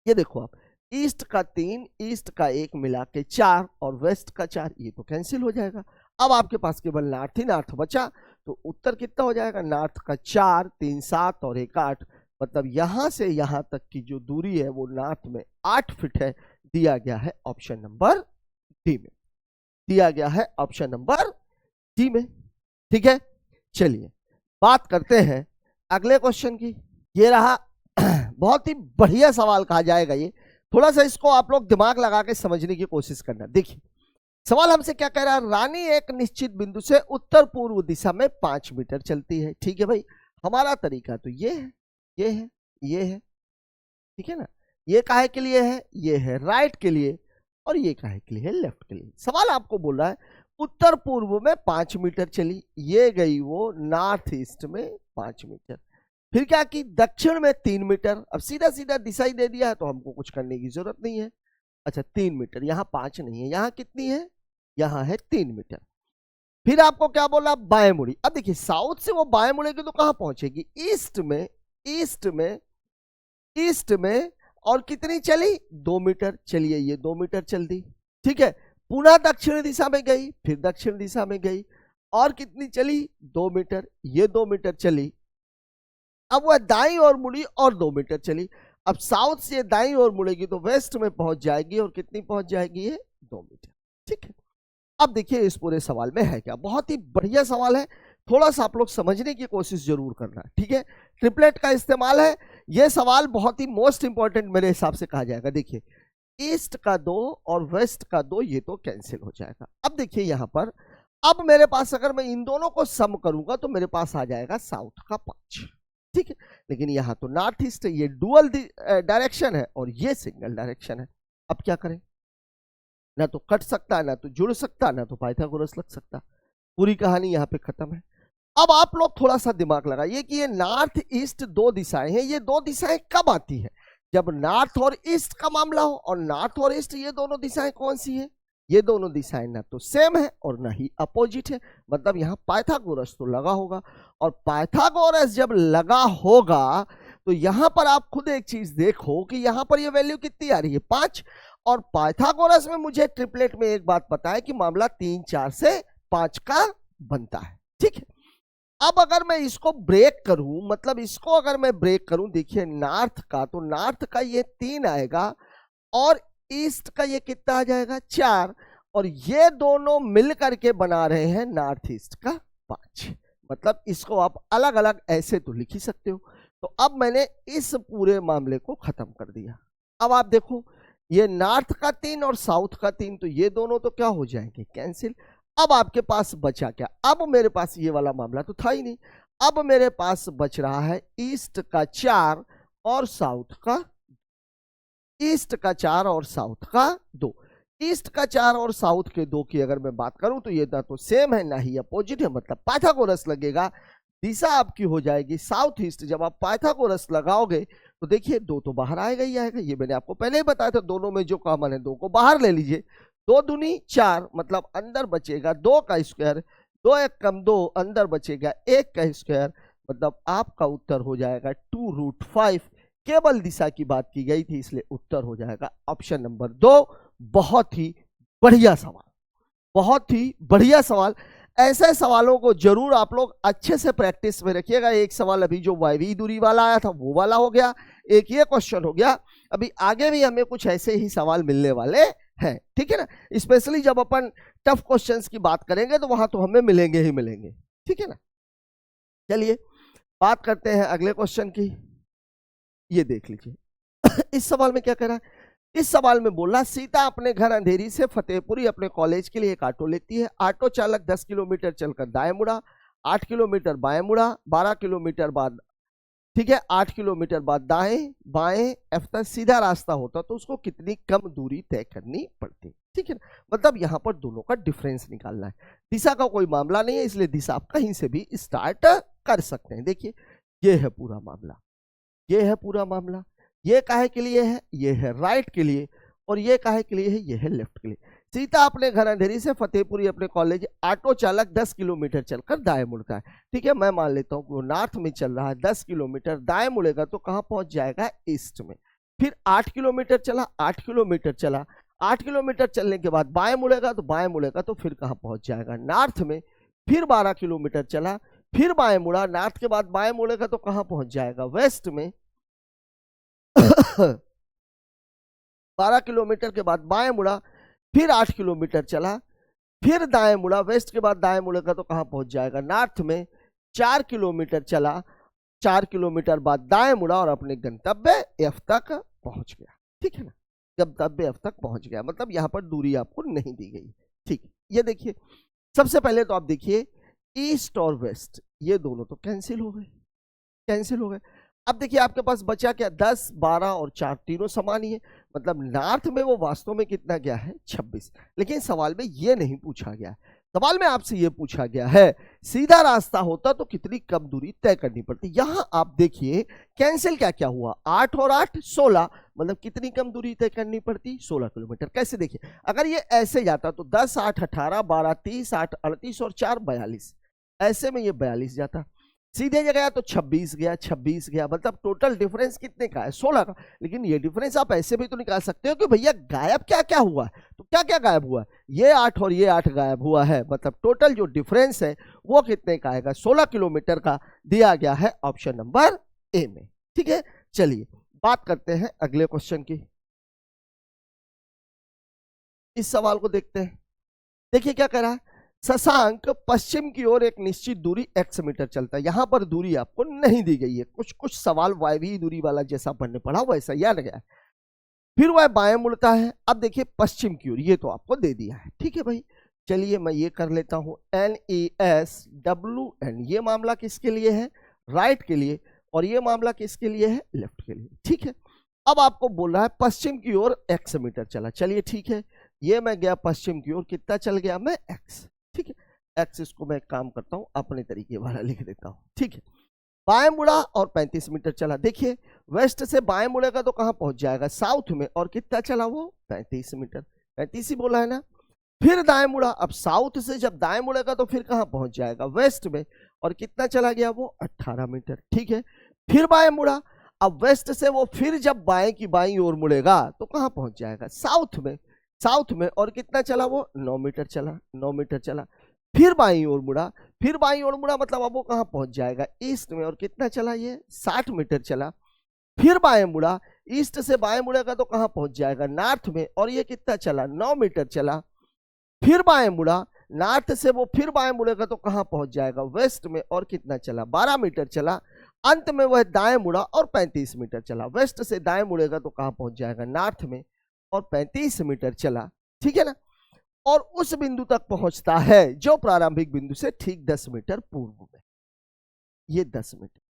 [SPEAKER 1] ये देखो आप, ईस्ट का 3, ईस्ट का 1 मिला के 4 और वेस्ट का 4, ये तो कैंसिल हो जाएगा। अब आपके पास केवल नॉर्थ ही नॉर्थ बचा, तो उत्तर कितना हो जाएगा, नॉर्थ का 4, 3 7 और 1 8, मतलब यहां से यहां तक की जो दूरी है वो नॉर्थ में 8 फीट है, दिया गया है ऑप्शन नंबर डी में, दिया गया है ऑप्शन नंबर डी में। ठीक है, चलिए बात करते हैं अगले क्वेश्चन की। ये रहा बहुत ही बढ़िया सवाल कहा जाएगा ये, थोड़ा सा इसको आप लोग दिमाग लगा के समझने की कोशिश करना। देखिए सवाल हमसे क्या कह रहा है, रानी एक निश्चित बिंदु से उत्तर पूर्व दिशा में 5 मीटर चलती है। ठीक है भाई, हमारा तरीका तो ये है, ये है, ये है। ठीक है ना, ये काहे के लिए है, ये है राइट के लिए, और ये काहे के लिए है, लेफ्ट के लिए। सवाल आपको बोल रहा है उत्तर पूर्व में 5 मीटर चली, ये गई वो नॉर्थ ईस्ट में 5 मीटर, फिर क्या की दक्षिण में 3 मीटर। अब सीधा सीधा दिशा ही दे दिया है तो हमको कुछ करने की जरूरत नहीं है। अच्छा 3 मीटर, यहाँ 5 नहीं है, यहाँ कितनी है, यहाँ है 3 मीटर। फिर आपको क्या बोला, बाएं मुड़ी। अब देखिए साउथ से वो बाएं मुड़ेगी तो कहां पहुंचेगी, ईस्ट में, ईस्ट में, ईस्ट में, और कितनी चली, 2 मीटर। चलिए ये 2 मीटर चल दी। ठीक है, पुनः दक्षिण दिशा में गई, फिर दक्षिण दिशा में गई, और कितनी चली, 2 मीटर, ये 2 मीटर चली। अब वह दाईं ओर मुड़ी और 2 मीटर चली। अब साउथ से दाईं ओर मुड़ेगी तो वेस्ट में पहुंच जाएगी, और कितनी पहुंच जाएगी, ये 2 मीटर। ठीक है, अब देखिए इस पूरे सवाल में है क्या, बहुत ही बढ़िया सवाल है, थोड़ा सा आप लोग समझने की कोशिश जरूर करना, ठीक है। ट्रिपलेट का इस्तेमाल है, यह सवाल बहुत ही मोस्ट इंपॉर्टेंट मेरे हिसाब से कहा जाएगा। देखिए ईस्ट का 2 और वेस्ट का 2 ये तो कैंसिल हो जाएगा। अब देखिए यहां पर, अब मेरे पास अगर मैं इन दोनों को सम करूंगा तो मेरे पास आ जाएगा साउथ का 5, ठीक है। लेकिन यहां तो नॉर्थ ईस्ट है, ये डुअल डायरेक्शन है और ये सिंगल डायरेक्शन है। अब क्या करें, ना तो कट सकता, ना तो जुड़ सकता, ना तो पाइथागोरस लग सकता। पूरी कहानी यहाँ पे खत्म है। अब आप लोग थोड़ा सा दिमाग लगाइए कि ये नॉर्थ ईस्ट 2 दिशाएं हैं, ये 2 दिशाएं कब आती है, जब नॉर्थ और ईस्ट का मामला हो। और नॉर्थ और ईस्ट ये दोनों दिशाएं कौन सी हैं, ये दोनों दिशाएं ना तो सेम है और ना ही अपोजिट है, मतलब यहाँ पाइथागोरस तो लगा होगा। और पाइथागोरस जब लगा होगा तो यहां पर आप खुद एक चीज देखो कि यहां पर ये वैल्यू कितनी आ रही है, 5। और पाइथागोरस में मुझे ट्रिपलेट में एक बात पता है कि मामला 3 4 से 5 का बनता है, ठीक है। अब अगर मैं इसको ब्रेक करूं, मतलब इसको अगर मैं ब्रेक करूं, देखिए नॉर्थ का, तो नॉर्थ का ये 3 आएगा और ईस्ट का ये कितना आ जाएगा, 4। और ये दोनों मिल करके बना रहे हैं नॉर्थ ईस्ट का 5। मतलब इसको आप अलग अलग ऐसे तो लिख ही सकते हो। तो अब मैंने इस पूरे मामले को खत्म कर दिया। अब आप देखो ये नॉर्थ का 3 और साउथ का 3, तो ये दोनों तो क्या हो जाएंगे, कैंसिल। अब आपके पास बचा क्या, अब मेरे पास ये वाला मामला तो था ही नहीं। अब मेरे पास बच रहा है ईस्ट का 4 और साउथ का, ईस्ट का 4 और साउथ का 2। ईस्ट का 4 और साउथ के 2 की अगर मैं बात करूं तो ये ना तो सेम है ना ही अपोजिट है, मतलब पाइथागोरस लगेगा। दिशा आपकी हो जाएगी साउथ ईस्ट। जब आप पाइथागोरस लगाओगे तो देखिए 2 तो बाहर आएगा ही आएगा, ये मैंने आपको पहले ही बताया था। दोनों में जो कॉमन है 2 को बाहर ले लीजिए, 2 दूनी 4, मतलब अंदर बचेगा 2 का स्क्वायर, 2 1 कम 2, अंदर बचेगा 1 का स्क्वायर, मतलब आपका उत्तर हो जाएगा 2√5। केवल दिशा की बात की गई थी इसलिए उत्तर हो जाएगा ऑप्शन नंबर 2। बहुत ही बढ़िया सवाल, बहुत ही बढ़िया सवाल। ऐसे सवालों को जरूर आप लोग अच्छे से प्रैक्टिस में रखिएगा। एक सवाल अभी जो वायवीय दूरी वाला आया था वो वाला हो गया, एक ये क्वेश्चन हो गया। अभी आगे भी हमें कुछ ऐसे ही सवाल मिलने वाले हैं, ठीक है ना। स्पेशली जब अपन टफ क्वेश्चंस की बात करेंगे तो वहां तो हमें मिलेंगे ही मिलेंगे, ठीक है ना। चलिए बात करते हैं अगले क्वेश्चन की। ये देख लीजिए इस सवाल में क्या कह रहा है। इस सवाल में बोला सीता अपने घर अंधेरी से फतेहपुरी अपने कॉलेज के लिए एक ऑटो लेती है। ऑटो चालक 10 किलोमीटर चलकर दाएं मुड़ा, 8 किलोमीटर बाएं मुड़ा, 12 किलोमीटर बाद, ठीक है, 8 किलोमीटर बाद दाएं बाएं एफ तक सीधा रास्ता होता तो उसको कितनी कम दूरी तय करनी पड़ती, ठीक है ना। मतलब यहां पर दोनों का डिफरेंस निकालना है। दिशा का कोई मामला नहीं है इसलिए दिशा आप कहीं से भी स्टार्ट कर सकते हैं। देखिए ये है पूरा मामला, ये है पूरा मामला। ये काहे के लिए है, ये है राइट के लिए, और ये काहे के लिए है, ये है लेफ्ट के लिए। सीता अपने घर अंधेरी से फतेहपुरी अपने कॉलेज, ऑटो चालक 10 किलोमीटर चलकर दाएं मुड़ता है, ठीक है। मैं मान लेता हूं कि वो नॉर्थ में चल रहा है, 10 किलोमीटर दाएं मुड़ेगा तो कहां पहुंच जाएगा, ईस्ट में। फिर 8 किलोमीटर चला, 8 किलोमीटर चला, 8 किलोमीटर चलने के बाद बाएं मुड़ेगा, तो बाएं मुड़ेगा तो फिर कहां पहुंच जाएगा, नॉर्थ में। फिर 12 किलोमीटर चला, फिर बाएं मुड़ा, नॉर्थ के बाद बाएं मुड़ेगा तो कहां पहुंच जाएगा, वेस्ट में। 12 किलोमीटर के बाद बाएं मुड़ा, फिर 8 किलोमीटर चला, फिर दाएं मुड़ा, वेस्ट के बाद दाएं मुड़ेगा तो कहां पहुंच जाएगा, नॉर्थ में। 4 किलोमीटर चला, 4 किलोमीटर बाद दाएं मुड़ा और अपने गंतव्य एफ तक पहुंच गया, ठीक है ना। गंतव्य एफ तक पहुंच गया, मतलब यहां पर दूरी आपको नहीं दी गई, ठीक। ये देखिए सबसे पहले तो आप देखिए ईस्ट और वेस्ट ये दोनों तो कैंसिल हो गए, कैंसिल हो गए। अब देखिए आपके पास बचा क्या, 10 12 और 4 तीनों समान ही है, मतलब नॉर्थ में वो वास्तव में कितना गया है, 26। लेकिन सवाल में ये नहीं पूछा गया, सवाल में आपसे ये पूछा गया है सीधा रास्ता होता तो कितनी कम दूरी तय करनी पड़ती। यहां आप देखिए कैंसिल क्या क्या हुआ, 8 और 8 16, मतलब कितनी कम दूरी तय करनी पड़ती, 16 किलोमीटर। कैसे देखिए अगर ये ऐसे जाता तो 10 8 18 12 30 8 38 और 4 42, ऐसे में ये 42 जाता। सीधे जगह तो 26 गया, 26 गया, मतलब टोटल डिफरेंस कितने का है, 16 का। लेकिन ये डिफरेंस आप ऐसे भी तो निकाल सकते हो कि भैया गायब क्या क्या हुआ है, तो क्या क्या गायब हुआ है, ये 8 और ये 8 गायब हुआ है, मतलब टोटल जो डिफरेंस है वो कितने का आएगा, 16 किलोमीटर का दिया गया है ऑप्शन नंबर ए में, ठीक है। चलिए बात करते हैं अगले क्वेश्चन की। इस सवाल को देखते हैं। देखिए क्या कह रहा है, शशांक पश्चिम की ओर एक निश्चित दूरी x मीटर चलता है। यहां पर दूरी आपको नहीं दी गई है, कुछ कुछ सवाल वायवीय दूरी वाला जैसा पढ़ने पड़ा वैसा याद गया है। फिर वह बाएं मुड़ता है। अब देखिए पश्चिम की ओर, ये तो आपको दे दिया है, ठीक है भाई। चलिए मैं ये कर लेता हूं NESWN, ये मामला किसके लिए है, राइट के लिए, और ये मामला किसके लिए है, लेफ्ट के लिए, ठीक है। अब आपको बोल रहा है पश्चिम की ओर x मीटर चला। चलिए ठीक है, ये मैं गया पश्चिम की ओर, कितना चल गया मैं x, ठीक है। x इसको मैं एक काम करता हूं अपने तरीके वाला लिख देता हूं, ठीक है। बाएं मुड़ा और 35 मीटर चला। देखिए वेस्ट से बाएं मुड़ेगा तो कहां पहुंच जाएगा, साउथ में, और कितना चला वो 35 मीटर, 35 ही बोला है ना। फिर दाएं मुड़ा, अब साउथ से जब दाएं मुड़ेगा तो फिर कहां पहुंच जाएगा, वेस्ट में, और कितना चला गया वो 18 मीटर, ठीक है। फिर बाएं मुड़ा, अब वेस्ट से वो फिर जब बाएं की बाईं ओर मुड़ेगा तो कहां पहुंच जाएगा, साउथ में, साउथ में, और कितना चला वो 9 मीटर चला, 9 मीटर चला। फिर बाईं ओर मुड़ा, फिर बाईं ओर मुड़ा, मतलब अब वो कहां पहुंच जाएगा, ईस्ट में, और कितना चला ये 60 मीटर चला। फिर बाएं मुड़ा, ईस्ट से बाएं मुड़ेगा तो कहां पहुंच जाएगा, नॉर्थ में, और ये कितना चला 9 मीटर चला। फिर बाएं मुड़ा, नॉर्थ से वो फिर बाएं मुड़ेगा तो कहां पहुंच जाएगा, वेस्ट में, और कितना चला 12 मीटर चला। अंत में वह दाएं मुड़ा और 35 मीटर चला। वेस्ट से दाएं मुड़ेगा तो कहां पहुंच जाएगा, नॉर्थ में, और 35 मीटर चला, ठीक है ना। और उस बिंदु तक पहुंचता है जो प्रारंभिक बिंदु से ठीक 10 मीटर पूर्व में, ये 10 मीटर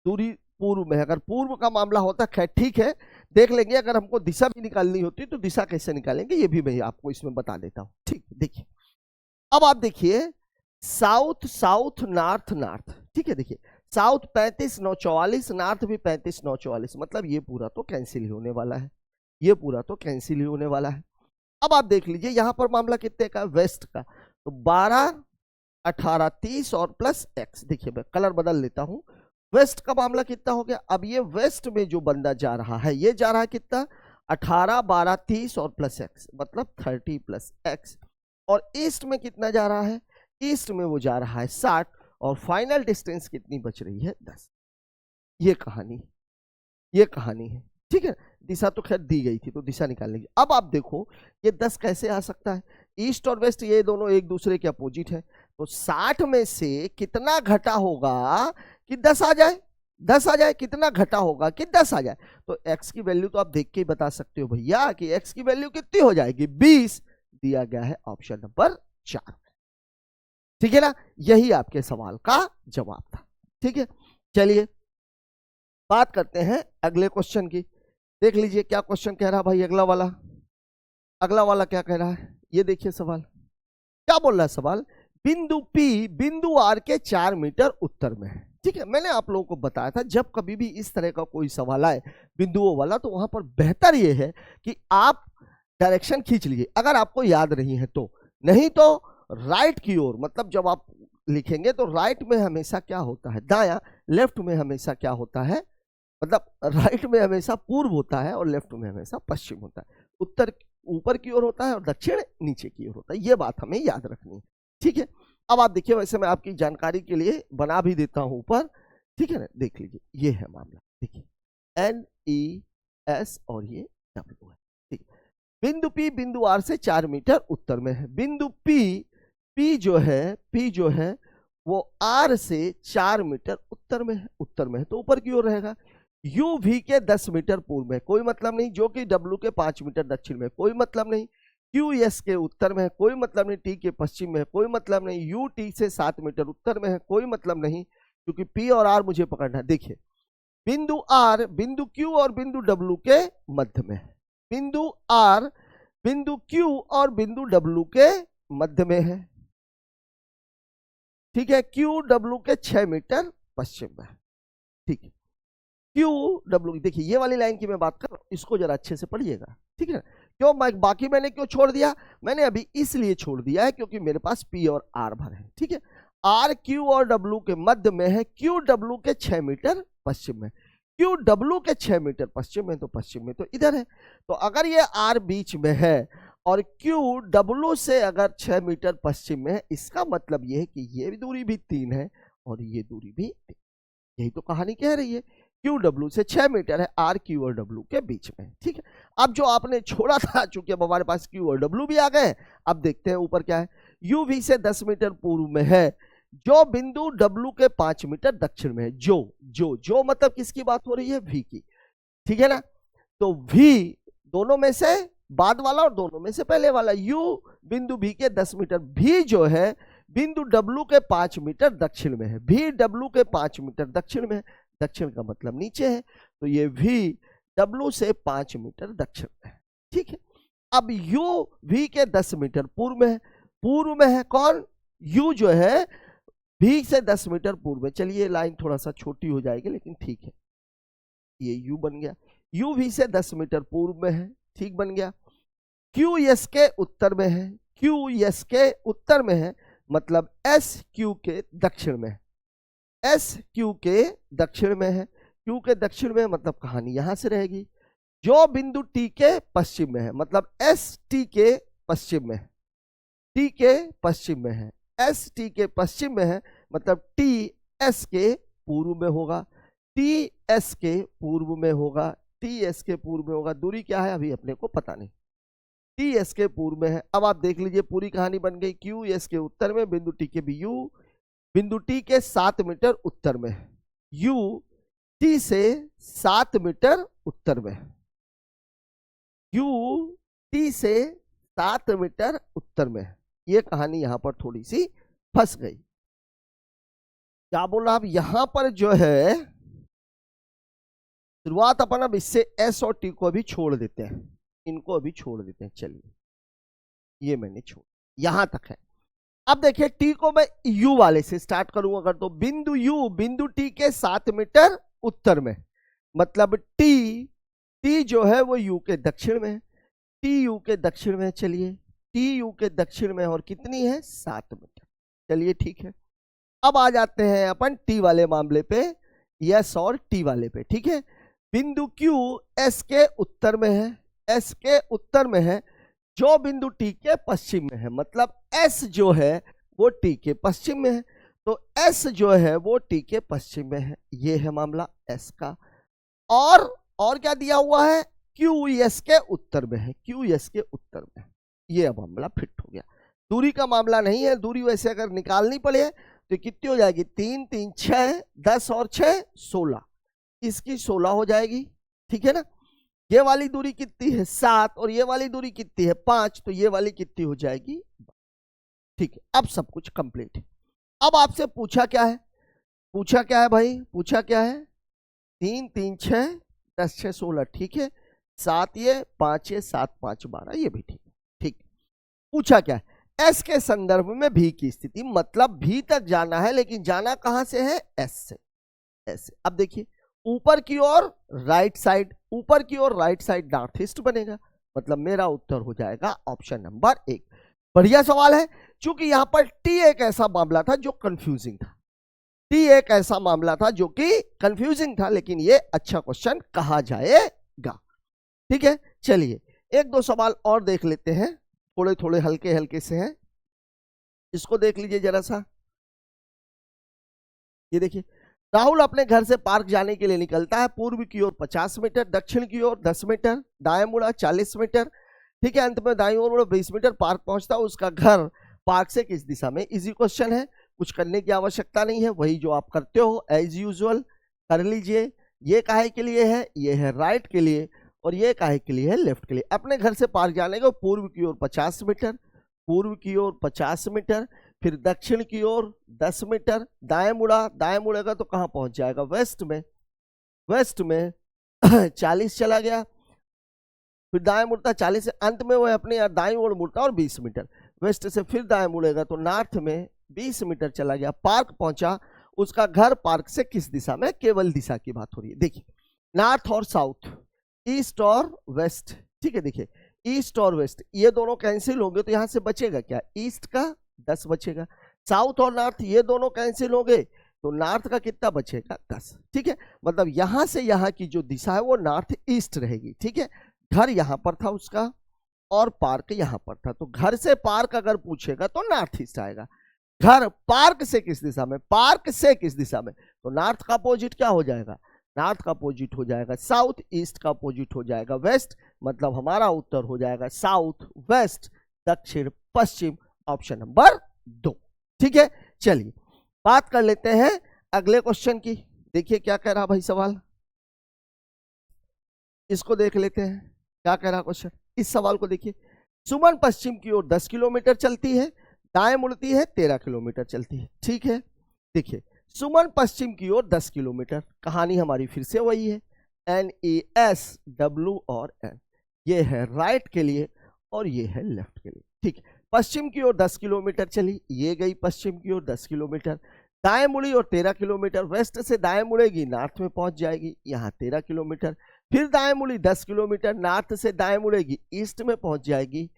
[SPEAKER 1] दूरी पूर्व में। अगर पूर्व का मामला होता खैर ठीक है, देख लेंगे। अगर हमको दिशा भी निकालनी होती तो दिशा कैसे निकालेंगे ये भी मैं आपको इसमें बता देता हूं, ठीक। देखिए अब आप देखिए साउथ साउथ नॉर्थ नॉर्थ, ठीक है। देखिए साउथ 35 9 44, नॉर्थ भी 35 9 44, मतलब ये पूरा तो कैंसिल ही होने वाला है, ये पूरा तो कैंसिल ही होने वाला है। अब आप देख लीजिए यहां पर मामला कितने का, वेस्ट का, तो 12 18 30 और प्लस x। देखिए मैं कलर बदल लेता हूं, वेस्ट का मामला कितना हो गया। अब ये वेस्ट में जो बंदा जा रहा है ये जा रहा है कितना, 18 12 30 और प्लस x, मतलब 30 प्लस x। और ईस्ट में कितना जा रहा है, ईस्ट में वो जा रहा है 60, और फाइनल डिस्टेंस कितनी बच रही है 10। ये कहानी, ये कहानी है, ठीक है। दिशा तो खैर दी गई थी तो दिशा निकाल लेंगे। अब आप देखो ये 10 कैसे आ सकता है, ईस्ट और वेस्ट ये दोनों एक दूसरे के अपोजिट है, तो 60 में से कितना घटा होगा कि 10 आ जाए, 10 आ जाए, कितना घटा होगा कि 10 आ जाए। तो x की वैल्यू तो आप देख के ही बता सकते हो भैया कि x की वैल्यू कितनी हो जाएगी, 20 दिया गया है ऑप्शन नंबर 4, ठीक है ना। यही आपके सवाल का जवाब था, ठीक है। चलिए बात करते हैं अगले क्वेश्चन की। देख लीजिए क्या क्वेश्चन कह रहा है भाई अगला वाला, अगला वाला क्या कह रहा है, ये देखिए सवाल क्या बोल रहा है। सवाल बिंदु P बिंदु R के 4 मीटर उत्तर में है, ठीक है। मैंने आप लोगों को बताया था जब कभी भी इस तरह का कोई सवाल आए बिंदुओं वाला तो वहां पर बेहतर ये है कि आप डायरेक्शन खींच लीजिए अगर आपको याद नहीं है तो, नहीं तो राइट की ओर, मतलब जब आप लिखेंगे तो राइट में हमेशा क्या होता है दायां, लेफ्ट में हमेशा क्या होता है, मतलब राइट में हमेशा पूर्व होता है और लेफ्ट में हमेशा पश्चिम होता है। उत्तर ऊपर की ओर होता है और दक्षिण नीचे की ओर होता है, ये बात हमें याद रखनी है, ठीक है। अब आप देखिए वैसे मैं आपकी जानकारी के लिए बना भी देता हूं ऊपर, ठीक है ना। देख लीजिए ये है मामला, देखिए NES और ये W है, ठीक है। बिंदु P बिंदु R से 4 मीटर उत्तर में है। बिंदु P जो है वो R से 4 मीटर उत्तर में है, उत्तर में है तो ऊपर की ओर रहेगा। U V के 10 मीटर पूर्व में, कोई मतलब नहीं, जो कि W के 5 मीटर दक्षिण में, कोई मतलब नहीं। Q S के उत्तर में है, कोई मतलब नहीं। T के पश्चिम में है, कोई मतलब नहीं। U T से 7 मीटर उत्तर में है, कोई मतलब नहीं, क्योंकि P और R मुझे पकड़ना है। देखिए बिंदु R बिंदु Q और बिंदु W के मध्य में है, बिंदु R बिंदु Q और बिंदु W के मध्य में है, ठीक है। QW के 6 मीटर पश्चिम में, ठीक है। QW देखिए ये वाली लाइन की मैं बात कर रहा हूं, इसको जरा अच्छे से पढ़िएगा, ठीक है। क्यों बाकी मैंने क्यों छोड़ दिया, मैंने अभी इसलिए छोड़ दिया है क्योंकि मेरे पास P और R भर है, ठीक है। R Q और W के मध्य में है, QW के 6 मीटर पश्चिम में, QW के 6 मीटर पश्चिम में, तो पश्चिम में तो इधर है। तो अगर ये R बीच में है और QW से अगर 6 मीटर पश्चिम में है, इसका मतलब ये है कि ये दूरी भी 3 है और ये दूरी भी 3, यही तो कहानी कह रही है। QW से 6 मीटर है, R Q और W के बीच में, ठीक है। अब जो आपने छोड़ा था, चूंकि अब हमारे पास Q और W भी आ गए, अब देखते हैं ऊपर क्या है। U V से 10 मीटर पूर्व में है, जो बिंदु W के 5 मीटर दक्षिण में है। जो मतलब किसकी बात हो रही है? V की, ठीक है ना। तो V दोनों में से बाद वाला और दोनों में से पहले वाला। U बिंदु V के 10 मीटर, V जो है बिंदु W के 5 मीटर दक्षिण में है। V W के 5 मीटर दक्षिण में है, दक्षिण का मतलब नीचे है, तो ये V W से 5 मीटर दक्षिण में है, ठीक है। अब U V के 10 मीटर पूर्व में है, पूर्व में है कौन? U जो है V से 10 मीटर पूर्व में। चलिए लाइन थोड़ा सा छोटी हो जाएगी लेकिन ठीक है, ये U बन गया। U V से 10 मीटर पूर्व में है, ठीक बन गया। Q S के उत्तर में है, Q S के उत्तर में है, मतलब S Q के दक्षिण में है, S Q के दक्षिण में है। Q के दक्षिण में मतलब कहानी यहां से रहेगी। जो बिंदु T के पश्चिम में है, मतलब S T के पश्चिम में है, T के पश्चिम में है, S T के पश्चिम में है, मतलब T S के पूर्व में होगा, T S के पूर्व में होगा, T S के पूर्व में होगा। दूरी क्या है अभी अपने को पता नहीं, T S के पूर्व में है। अब आप देख लीजिए पूरी कहानी बन गई। Q S के उत्तर में, बिंदु T के भी U बिंदु T के 7 मीटर उत्तर में, U T से 7 मीटर उत्तर में, U T से 7 मीटर उत्तर में। ये कहानी यहां पर थोड़ी सी फंस गई। क्या बोला? अब यहां पर जो है शुरुआत अपन अब इससे S और T को अभी छोड़ देते हैं, इनको अभी छोड़ देते हैं। चलिए ये मैंने छोड़, यहां तक है। अब देखिए T को मैं U वाले से स्टार्ट करूंगा अगर, तो बिंदु U बिंदु T के 7 मीटर उत्तर में, मतलब T जो है वो U के दक्षिण में है, T U के दक्षिण में। चलिए T U के दक्षिण में और कितनी है? 7 मीटर। चलिए ठीक है। अब आ जाते हैं अपन T वाले मामले पे, S और T वाले पे, ठीक है। बिंदु Q S के उत्तर में है, S के उत्तर में है, जो बिंदु T के पश्चिम में है, मतलब S जो है वो T के पश्चिम में है, तो S जो है वो T के पश्चिम में है। ये है मामला S का। और क्या दिया हुआ है? Q S के उत्तर में है, Q S के उत्तर में। ये अब मामला फिट हो गया। दूरी का मामला नहीं है, दूरी वैसे अगर निकालनी पड़े तो कितनी हो जाएगी? 3 3 6, 10 और 6 16, इसकी 16 हो जाएगी, ठीक है ना। ये वाली दूरी कितनी है? 7, और ये वाली दूरी कितनी है? 5, तो ये वाली कितनी हो जाएगी? ठीक है। अब सब कुछ कंप्लीट है। अब आपसे पूछा क्या है? पूछा क्या है भाई? पूछा क्या है? 3 3 6, 10 6 16, ठीक है। 7 ये, 5 ये, 7 5 12, ये भी ठीक है, ठीक। पूछा क्या है? S के संदर्भ में V की स्थिति, मतलब V तक जाना है, लेकिन जाना कहां से है? S से, S से। अब देखिए ऊपर की ओर राइट साइड, ऊपर की ओर राइट साइड नॉर्थ ईस्ट बनेगा, मतलब मेरा उत्तर हो जाएगा ऑप्शन नंबर 1। बढ़िया सवाल है, क्योंकि यहां पर T एक ऐसा मामला था जो कंफ्यूजिंग था, T एक ऐसा मामला था जो कि कंफ्यूजिंग था, लेकिन ये अच्छा क्वेश्चन कहा जाएगा, ठीक है। चलिए एक दो सवाल और देख लेते हैं, थोड़े थोड़े हल्के हल्के से हैं, इसको देख लीजिए जरा सा। ये देखिए, राहुल अपने घर से पार्क जाने के लिए निकलता है। पूर्व की ओर 50 मीटर, दक्षिण की ओर 10 मीटर, दाएं मुड़ा 40 मीटर, ठीक है। अंत में दाईं ओर मुड़ा 20 मीटर, पार्क पहुंचता है। उसका घर पार्क से किस दिशा में? इजी क्वेश्चन है, कुछ करने की आवश्यकता नहीं है, वही जो आप करते हो एज यूजुअल कर लीजिए। ये काहे के लिए है? ये है राइट के लिए, और ये काहे के लिए है? लेफ्ट के लिए। अपने घर से पार्क जाने को पूर्व की ओर 50 मीटर, पूर्व की ओर 50 मीटर, फिर दक्षिण की ओर 10 मीटर, दाएं मुड़ा, दाएं मुड़ेगा तो कहां पहुंच जाएगा? वेस्ट में, वेस्ट में 40 चला गया, फिर दाएं मुड़ता 40 से, अंत में वह अपने दाएं ओर मुड़ता और 20 मीटर, वेस्ट से फिर दाएं मुड़ेगा तो नॉर्थ में 20 मीटर चला गया, पार्क पहुंचा। उसका घर पार्क से किस दिशा में? केवल दिशा की बात हो रही है। देखिए नॉर्थ और साउथ, ईस्ट और वेस्ट, ठीक है। देखिए ईस्ट और वेस्ट ये दोनों कैंसिल होंगे तो यहां से बचेगा क्या? ईस्ट का 10 बचेगा। साउथ और नॉर्थ ये दोनों कैंसिल होंगे तो नॉर्थ का कितना बचेगा? 10, ठीक है। मतलब यहां से यहां की जो दिशा है वो नॉर्थ ईस्ट रहेगी, ठीक है। घर यहां पर था उसका और पार्क यहां पर था, तो घर से पार्क अगर पूछेगा तो नॉर्थ ईस्ट आएगा। घर पार्क से किस दिशा में? पार्क से किस दिशा में? तो नॉर्थ का अपोजिट क्या हो जाएगा? नॉर्थ का अपोजिट हो जाएगा साउथ, ईस्ट का अपोजिट हो जाएगा वेस्ट, मतलब हमारा उत्तर हो जाएगा साउथ वेस्ट, दक्षिण पश्चिम, ऑप्शन नंबर 2। ठीक है, चलिए बात कर लेते हैं अगले क्वेश्चन की। देखिए क्या कह रहा भाई सवाल, इसको देख लेते हैं क्या कह रहा क्वेश्चन। इस सवाल को देखिए, सुमन पश्चिम की ओर 10 किलोमीटर चलती है, दाएं मुड़ती है 13 किलोमीटर चलती है। ठीक है, देखिए सुमन पश्चिम की ओर 10 किलोमीटर, कहानी हमारी फिर से वही है, NES, W और N, ये है राइट के लिए और ये है लेफ्ट के लिए। ठीक, पश्चिम की ओर 10 किलोमीटर चली, ये गई पश्चिम की ओर 10 किलोमीटर, दाएं मुड़ी और 13 किलोमीटर, वेस्ट से दाएं मुड़ेगी नॉर्थ में पहुंच जाएगी, यहाँ 13 किलोमीटर, फिर दाएं मुड़ी 10 किलोमीटर, नॉर्थ से दाएं मुड़ेगी ईस्ट में पहुंच जाएगी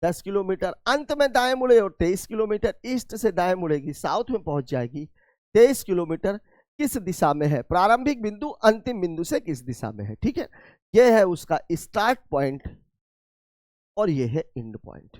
[SPEAKER 1] 10 किलोमीटर, अंत में दाएं मुड़े और 23 किलोमीटर, ईस्ट से दाएं मुड़ेगी साउथ में पहुंच जाएगी 23 किलोमीटर। किस दिशा में है? प्रारंभिक बिंदु अंतिम बिंदु से किस दिशा में है। ठीक है, यह है उसका स्टार्ट पॉइंट और ये है एंड पॉइंट।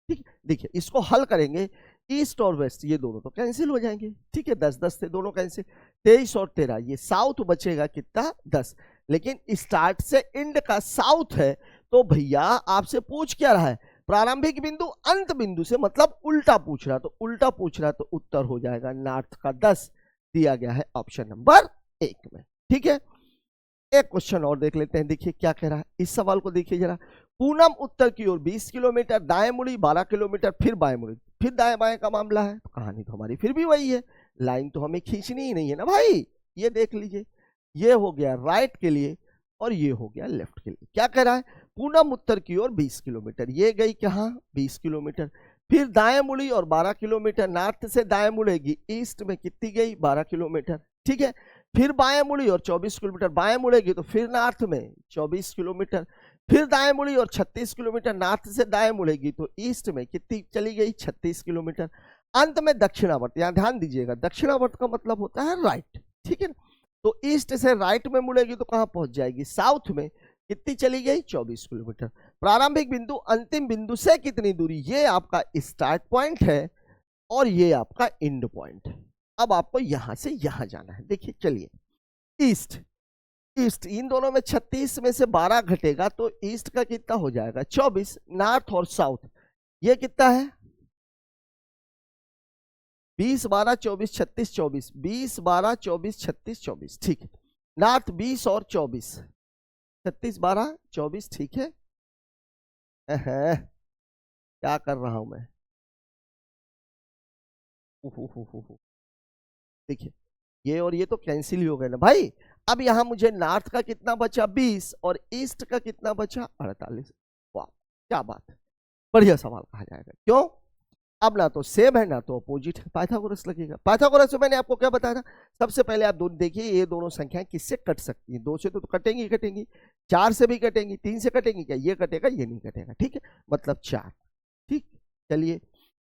[SPEAKER 1] ठीक, देखिए इसको हल करेंगे, ईस्ट और वेस्ट ये दोनों तो कैंसिल हो जाएंगे। ठीक है, 10-10 से दोनों कैंसिल, 23 और 13, ये साउथ बचेगा कितना 10, लेकिन स्टार्ट से एंड का साउथ है, तो भैया आपसे पूछ क्या रहा है, प्रारंभिक बिंदु अंत बिंदु से, मतलब उल्टा पूछ रहा, तो उल्टा पूछ रहा तो उत्तर हो जाएगा नॉर्थ का 10, दिया गया है ऑप्शन नंबर 1 में। ठीक है, एक क्वेश्चन और देख लेते हैं। देखिए क्या कह रहा है, इस सवाल को देखिए जरा, पूनम उत्तर की ओर 20 किलोमीटर, दाएं मुड़ी 12 किलोमीटर, फिर बाएं मुड़ी, फिर दाएं बाएं का मामला है, तो कहानी तो हमारी फिर भी वही है, लाइन तो हमें खींचनी ही नहीं है ना भाई। ये देख लीजिए, ये हो गया राइट के लिए और ये हो गया लेफ्ट के लिए। क्या कह रहा है, पूनम उत्तर की ओर 20 किलोमीटर, ये गई कहाँ 20 किलोमीटर, फिर दाएं मुड़ी और 12 किलोमीटर, नॉर्थ से दाएं मुड़ेगी ईस्ट में कितनी गई 12 किलोमीटर। ठीक है, फिर बाएं मुड़ी और 24 किलोमीटर, बाएं मुड़ेगी तो फिर नॉर्थ में 24 किलोमीटर, फिर दाएं मुड़ी और 36 किलोमीटर, नॉर्थ से दाएं मुड़ेगी तो ईस्ट में कितनी चली गई 36 किलोमीटर, अंत में दक्षिणावर्त। यहाँ ध्यान दीजिएगा, दक्षिणावर्त का मतलब होता है राइट। ठीक है, तो ईस्ट से राइट में मुड़ेगी तो कहाँ पहुंच जाएगी साउथ में, कितनी चली गई 24 किलोमीटर। प्रारंभिक बिंदु अंतिम बिंदु से कितनी दूरी, ये आपका स्टार्ट पॉइंट है और ये आपका एंड पॉइंट है। अब आपको यहां से यहां जाना है। देखिए चलिए, ईस्ट ईस्ट इन दोनों में 36 में से 12 घटेगा तो ईस्ट का कितना हो जाएगा 24, नॉर्थ और साउथ ये कितना है 20 12 24 36 24, 20 12 24 36 24। ठीक है, नॉर्थ 20 और 24, 36 12 24। ठीक है, क्या कर रहा हूं मैं, देखिए ये और ये तो कैंसिल ही हो गए ना भाई। अब यहां मुझे नॉर्थ का कितना बचा 20 और ईस्ट का कितना बचा 48। वाह क्या बात है, बढ़िया सवाल कहा जाएगा। क्यों, अब ना तो सेम है ना तो अपोजिट है, पाइथागोरस लगेगा। पाइथागोरस में मैंने आपको क्या बताया था, सबसे पहले आप दोनों देखिए ये दोनों संख्याएं किससे कट सकती हैं, 2 से तो कटेंगी कटेंगी, 4 से भी कटेंगी, 3 से कटेंगी, क्या ये कटेगा ये नहीं कटेगा। ठीक है, मतलब 4। ठीक, चलिए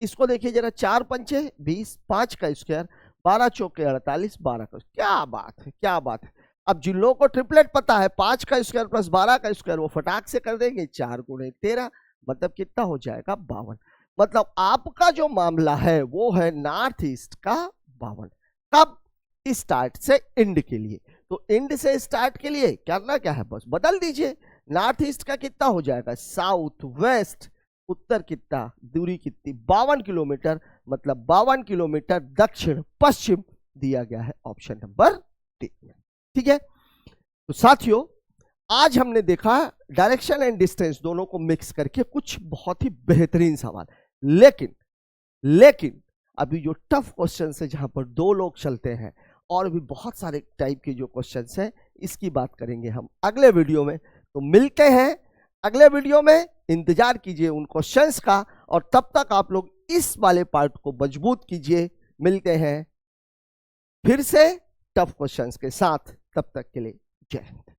[SPEAKER 1] इसको देखिए जरा, 4 पंचे 20, 5 का स्क्वायर, 12 चौके 48, 12 का, क्या बात है क्या बात है। अब जिन लोगों को ट्रिपलेट पता है 5 का स्क्वायर प्लस 12 का स्क्वायर वो फटाक से कर देंगे, 4 गुणे 13 मतलब कितना हो जाएगा 52। मतलब आपका जो मामला है वो है नॉर्थ ईस्ट का 52। कब, स्टार्ट से एंड के लिए, तो एंड से स्टार्ट के लिए करना क्या है, बस बदल दीजिए। नॉर्थ ईस्ट का कितना हो जाएगा साउथ वेस्ट, उत्तर कितना दूरी कितनी 52 किलोमीटर, मतलब 52 किलोमीटर दक्षिण पश्चिम दिया गया है ऑप्शन नंबर 3। ठीक है, तो साथियों आज हमने देखा डायरेक्शन एंड डिस्टेंस दोनों को मिक्स करके कुछ बहुत ही बेहतरीन सवाल, लेकिन अभी जो टफ क्वेश्चन है जहां पर 2 लोग चलते हैं और भी बहुत सारे टाइप के जो क्वेश्चन हैं इसकी बात करेंगे हम अगले वीडियो में। तो मिलते हैं अगले वीडियो में, इंतजार कीजिए उन क्वेश्चंस का और तब तक आप लोग इस वाले पार्ट को मजबूत कीजिए। मिलते हैं फिर से टफ क्वेश्चंस के साथ, तब तक के लिए जय हिंद।